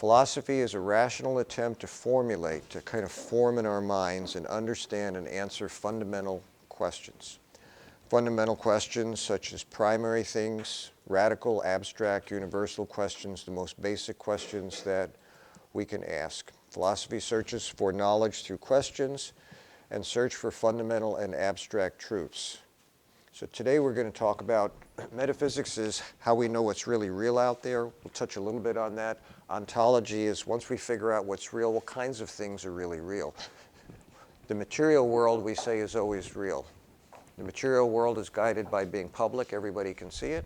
Philosophy is a rational attempt to formulate, to kind of form in our minds and understand and answer fundamental questions. Fundamental questions such as primary things, radical, abstract, universal questions, the most basic questions that we can ask. Philosophy searches for knowledge through questions and search for fundamental and abstract truths. So today we're going to talk about metaphysics is how we know what's really real out there. We'll touch a little bit on that. Ontology is once we figure out what's real, what kinds of things are really real. The material world, we say, is always real. The material world is guided by being public. Everybody can see it.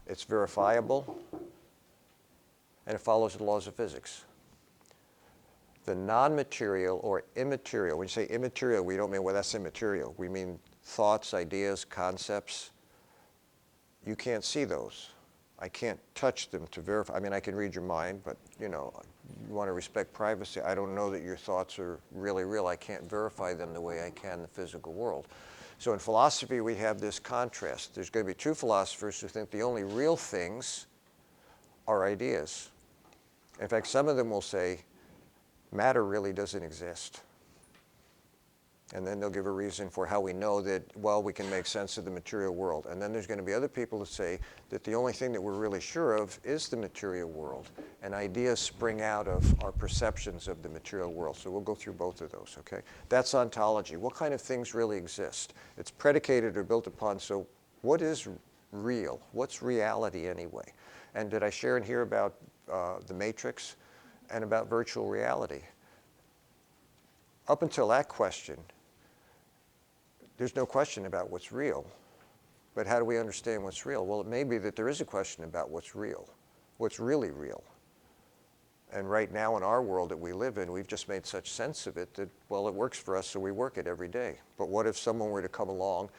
It's verifiable. And it follows the laws of physics. The non-material or immaterial, when you say immaterial, we don't mean, well, that's immaterial. We mean thoughts, ideas, concepts. You can't see those. I can't touch them to verify. I mean, I can read your mind, but, you want to respect privacy. I don't know that your thoughts are really real. I can't verify them the way I can in the physical world. So in philosophy, we have this contrast. There's going to be two philosophers who think the only real things are ideas. In fact, some of them will say, matter really doesn't exist. And then they'll give a reason for how we know that, well, we can make sense of the material world. And then there's going to be other people who say that the only thing that we're really sure of is the material world. And ideas spring out of our perceptions of the material world. So we'll go through both of those, okay? That's ontology. What kind of things really exist? It's predicated or built upon, so what is real? What's reality anyway? And did I share in here about the matrix and about virtual reality? Up until that question, there's no question about what's real. But how do we understand what's real? Well, it may be that there is a question about what's real, what's really real. And right now in our world that we live in, we've just made such sense of it that, well, it works for us, so we work it every day. But what if someone were to come along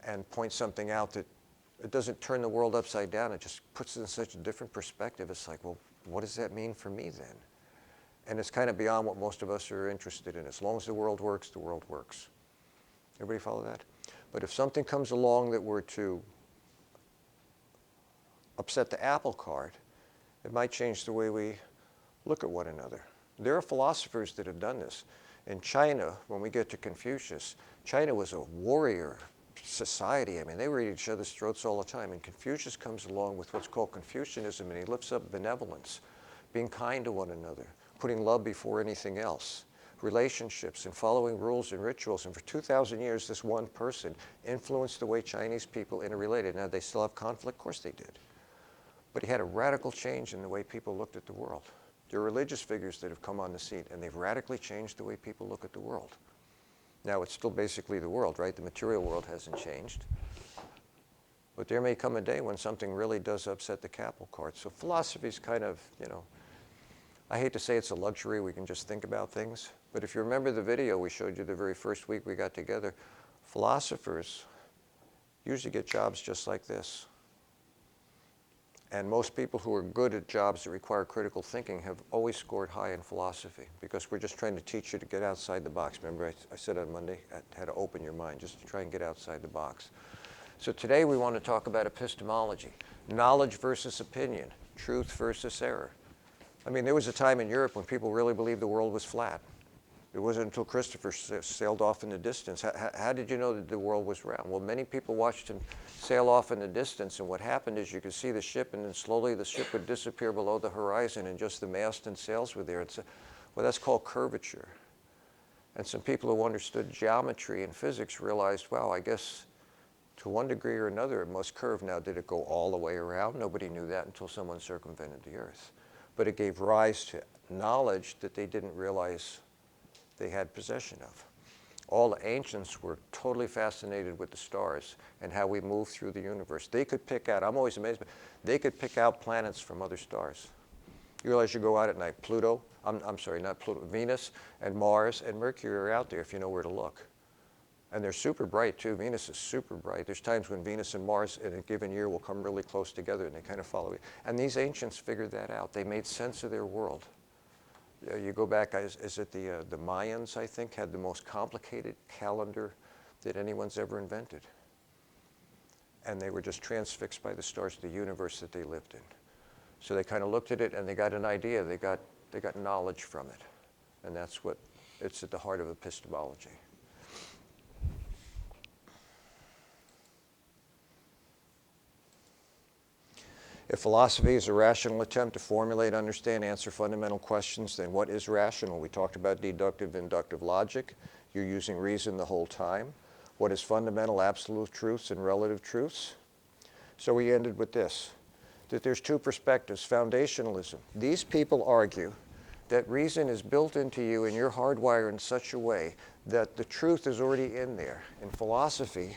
and point something out that it doesn't turn the world upside down, it just puts it in such a different perspective? It's like, well, what does that mean for me then? And it's kind of beyond what most of us are interested in. As long as the world works, the world works. Everybody follow that? But if something comes along that were to upset the apple cart, it might change the way we look at one another. There are philosophers that have done this. In China, when we get to Confucius, China was a warrior society. I mean, they were at each other's throats all the time. And Confucius comes along with what's called Confucianism, and he lifts up benevolence, being kind to one another, putting love before anything else, relationships, and following rules and rituals. And for 2,000 years, this one person influenced the way Chinese people interrelated. Now, they still have conflict? Of course they did. But he had a radical change in the way people looked at the world. There are religious figures that have come on the scene, and they've radically changed the way people look at the world. Now, it's still basically the world, right? The material world hasn't changed. But there may come a day when something really does upset the apple cart. So philosophy is kind of, I hate to say it's a luxury, we can just think about things. But if you remember the video we showed you the very first week we got together, philosophers usually get jobs just like this. And most people who are good at jobs that require critical thinking have always scored high in philosophy, because we're just trying to teach you to get outside the box. Remember I said on Monday, I had to open your mind just to try and get outside the box. So today we want to talk about epistemology, knowledge versus opinion, truth versus error. I mean, there was a time in Europe when people really believed the world was flat. It wasn't until Christopher sailed off in the distance. How did you know that the world was round? Well, many people watched him sail off in the distance, and what happened is you could see the ship, and then slowly the ship would disappear below the horizon, and just the mast and sails were there. Well, that's called curvature. And some people who understood geometry and physics realized, wow, I guess to one degree or another it must curve. Now, did it go all the way around? Nobody knew that until someone circumvented the Earth. But it gave rise to knowledge that they didn't realize they had possession of. All the ancients were totally fascinated with the stars and how we move through the universe. They could pick out, I'm always amazed, but they could pick out planets from other stars. You realize you go out at night, I'm sorry, not Pluto, Venus and Mars and Mercury are out there if you know where to look. And they're super bright too. Venus is super bright. There's times when Venus and Mars in a given year will come really close together and they kind of follow it. And these ancients figured that out. They made sense of their world. You go back, is it the Mayans, I think, had the most complicated calendar that anyone's ever invented. And they were just transfixed by the stars of the universe that they lived in. So they kind of looked at it and they got an idea. They got knowledge from it. And that's what, it's at the heart of epistemology. If philosophy is a rational attempt to formulate, understand, answer fundamental questions, then what is rational? We talked about deductive, inductive logic. You're using reason the whole time. What is fundamental, absolute truths and relative truths? So we ended with this, that there's two perspectives. Foundationalism. These people argue that reason is built into you and you're hardwired in such a way that the truth is already in there. In philosophy,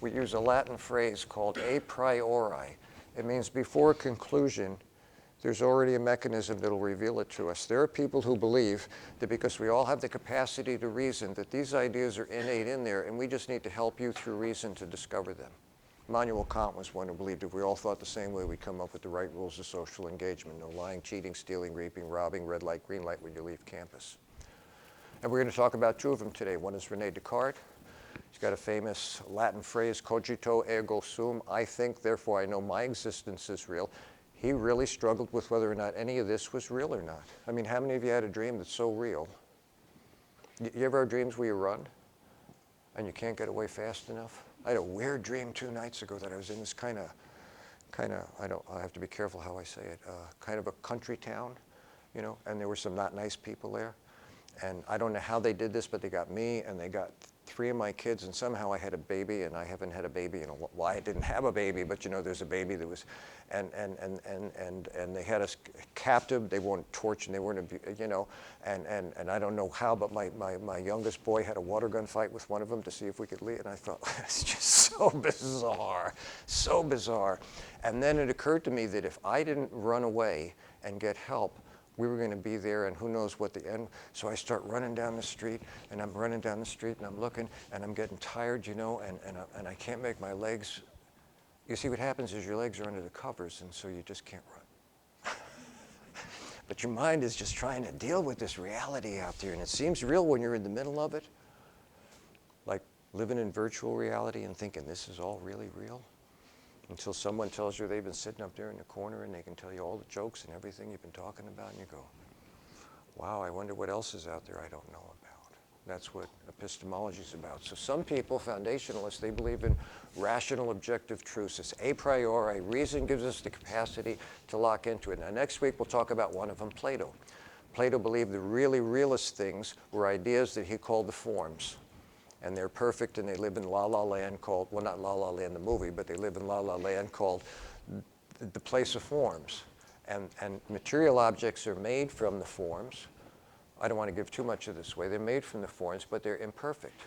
we use a Latin phrase called a priori. It means before conclusion, there's already a mechanism that will reveal it to us. There are people who believe that because we all have the capacity to reason, that these ideas are innate in there, and we just need to help you through reason to discover them. Immanuel Kant was one who believed if we all thought the same way, we'd come up with the right rules of social engagement. No lying, cheating, stealing, raping, robbing, red light, green light when you leave campus. And we're going to talk about two of them today. One is Rene Descartes. He's got a famous Latin phrase, cogito ergo sum, I think, therefore I know my existence is real. He really struggled with whether or not any of this was real or not. I mean, how many of you had a dream that's so real? You ever have dreams where you run and you can't get away fast enough? I had a weird dream 2 nights ago that I was in this kind of, I have to be careful how I say it, kind of a country town, you know, and there were some not nice people there. And I don't know how they did this, but they got me and they got 3 of my kids, and somehow I had a baby, and I haven't had a baby in a while. Well, I didn't have a baby, but you know, there's a baby that was, and they had us captive. They weren't tortured, they weren't, you know, and I don't know how, but my youngest boy had a water gun fight with one of them to see if we could leave, and I thought, it's just so bizarre, so bizarre. And then it occurred to me that if I didn't run away and get help, we were going to be there, and who knows what the end. So I start running down the street, and I'm running down the street, and I'm looking, and I'm getting tired, you know, and I can't make my legs. You see, what happens is your legs are under the covers, and so you just can't run. But your mind is just trying to deal with this reality out there, and it seems real when you're in the middle of it, like living in virtual reality and thinking this is all really real. Until someone tells you they've been sitting up there in the corner and they can tell you all the jokes and everything you've been talking about, and you go, wow, I wonder what else is out there I don't know about. That's what epistemology is about. So some people, foundationalists, they believe in rational objective truths. It's a priori. Reason gives us the capacity to lock into it. Now next week we'll talk about one of them, Plato. Plato believed the really realist things were ideas that he called the forms. And they're perfect, and they live in La La Land called, well, not La La Land the movie, but they live in La La Land called the place of forms. And material objects are made from the forms. I don't want to give too much of this away. They're made from the forms, but they're imperfect.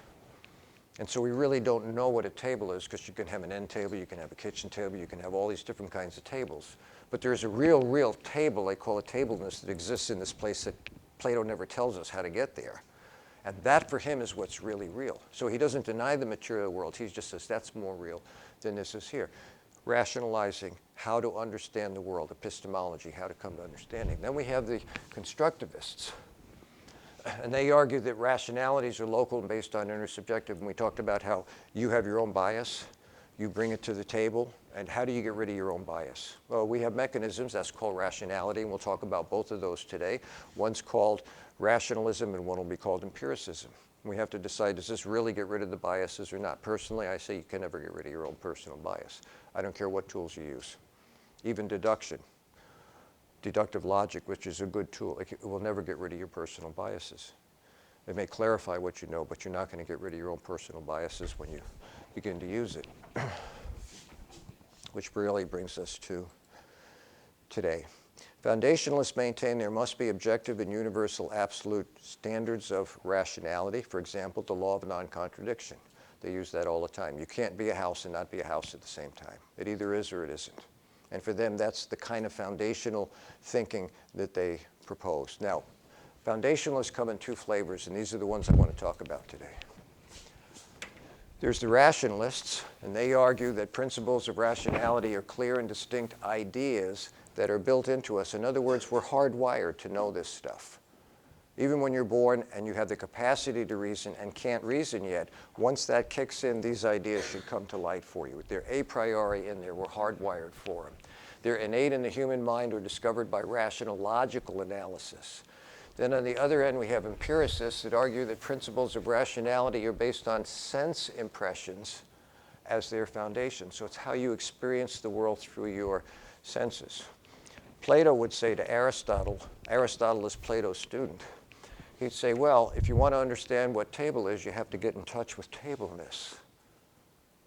And so we really don't know what a table is, because you can have an end table, you can have a kitchen table, you can have all these different kinds of tables. But there's a real table, they call it tableness, that exists in this place that Plato never tells us how to get there. And that for him is what's really real. So he doesn't deny the material world. He just says that's more real than this is here. Rationalizing how to understand the world, epistemology, how to come to understanding. Then we have the constructivists. And they argue that rationalities are local and based on intersubjective. And we talked about how you have your own bias. You bring it to the table. And how do you get rid of your own bias? Well, we have mechanisms. That's called rationality. And we'll talk about both of those today. One's called rationalism, and one will be called empiricism. We have to decide, does this really get rid of the biases or not? Personally, I say you can never get rid of your own personal bias. I don't care what tools you use. Even deduction, deductive logic, which is a good tool, it will never get rid of your personal biases. It may clarify what you know, but you're not going to get rid of your own personal biases when you begin to use it. Which really brings us to today. Foundationalists maintain there must be objective and universal absolute standards of rationality. For example, the law of non-contradiction. They use that all the time. You can't be a house and not be a house at the same time. It either is or it isn't. And for them, that's the kind of foundational thinking that they propose. Now, foundationalists come in 2 flavors, and these are the ones I want to talk about today. There's the rationalists, and they argue that principles of rationality are clear and distinct ideas that are built into us. In other words, we're hardwired to know this stuff. Even when you're born and you have the capacity to reason and can't reason yet, once that kicks in, these ideas should come to light for you. They're a priori in there. We're hardwired for them. They're innate in the human mind or discovered by rational, logical analysis. Then on the other end, we have empiricists that argue that principles of rationality are based on sense impressions as their foundation. So it's how you experience the world through your senses. Plato would say to Aristotle is Plato's student, he'd say, well, if you want to understand what table is, you have to get in touch with tableness.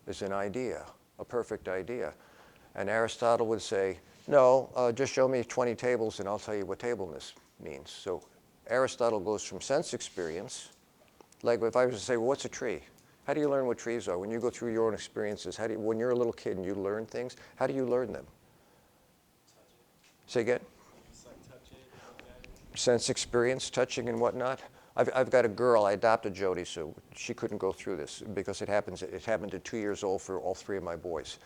It's an idea, a perfect idea. And Aristotle would say, no, just show me 20 tables and I'll tell you what tableness means. So Aristotle goes from sense experience, like if I was to say, well, what's a tree? How do you learn what trees are? When you go through your own experiences, when you're a little kid and you learn things, how do you learn them? Say again? Sense experience, touching and whatnot. I've got a girl, I adopted Jody, so she couldn't go through this because it happened at 2 years old for all 3 of my boys.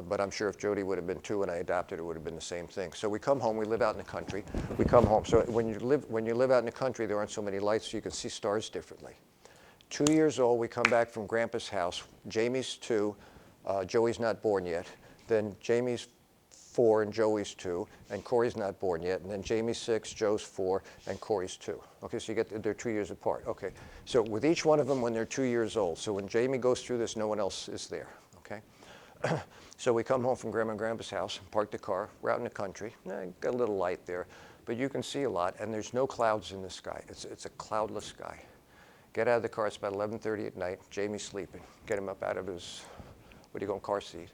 But I'm sure if Jody would have been 2 and I adopted her, it would have been the same thing. So we come home, we live out in the country. We come home. So when you live out in the country, there aren't so many lights, so you can see stars differently. 2 years old, we come back from Grandpa's house. Jamie's 2, Joey's not born yet. Then Jamie's 4 and Joey's 2, and Corey's not born yet. And then Jamie's 6, Joe's 4, and Corey's 2. Okay, so they're 2 years apart. Okay, so with each one of them when they're 2 years old. So when Jamie goes through this, no one else is there. Okay. So we come home from Grandma and Grandpa's house, park the car, we're out in the country. Got a little light there, but you can see a lot, and there's no clouds in the sky. It's a cloudless sky. Get out of the car, it's about 11:30 at night, Jamie's sleeping. Get him up out of his, car seat.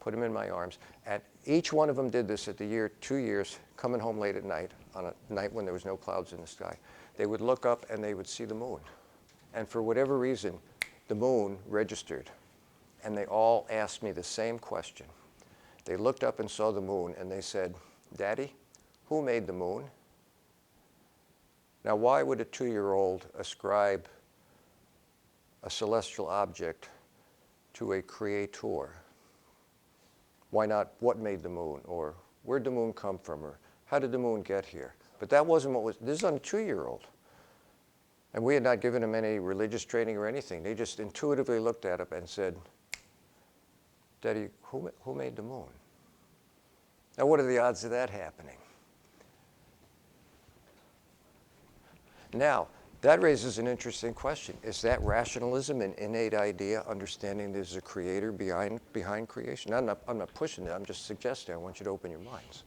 Put him in my arms. And each one of them did this at 2 years, coming home late at night, on a night when there was no clouds in the sky. They would look up and they would see the moon. And for whatever reason, the moon registered. And they all asked me the same question. They looked up and saw the moon and they said, Daddy, who made the moon? Now, why would a 2-year-old ascribe a celestial object to a creator? Why not, what made the moon? Or where'd the moon come from? Or how did the moon get here? But that wasn't this is on a 2-year-old. And we had not given him any religious training or anything. They just intuitively looked at it and said, Daddy, who made the moon? Now, what are the odds of that happening? Now, that raises an interesting question. Is that rationalism, an innate idea, understanding there's a creator behind creation? I'm not pushing it. I'm just suggesting. I want you to open your minds.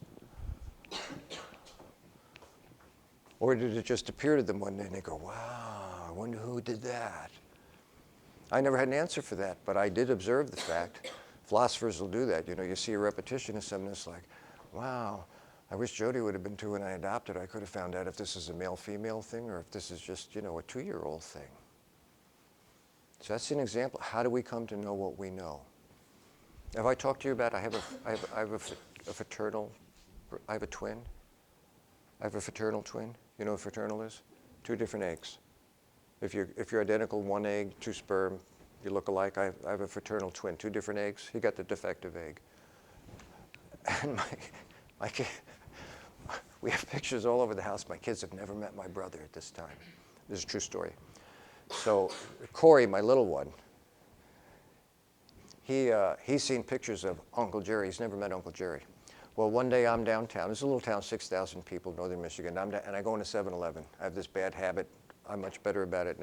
Or did it just appear to them one day and they go, wow, I wonder who did that? I never had an answer for that, but I did observe the fact. Philosophers will do that. You know, you see a repetition of something that's like, wow, I wish Jody would have been 2 when I adopted her. I could have found out if this is a male-female thing or if this is just, a 2-year-old thing. So that's an example. How do we come to know what we know? Have I talked to you about, I have a fraternal, I have a twin. I have a fraternal twin. You know what fraternal is? 2 different eggs. If you're identical, 1 egg, 2 sperm, you look alike. I have a fraternal twin, 2 different eggs. He got the defective egg. And my kid, we have pictures all over the house. My kids have never met my brother at this time. This is a true story. So Corey, my little one, he's seen pictures of Uncle Jerry. He's never met Uncle Jerry. Well, one day I'm downtown. This is a little town, 6,000 people, northern Michigan. And I go into 7-Eleven. I have this bad habit. I'm much better about it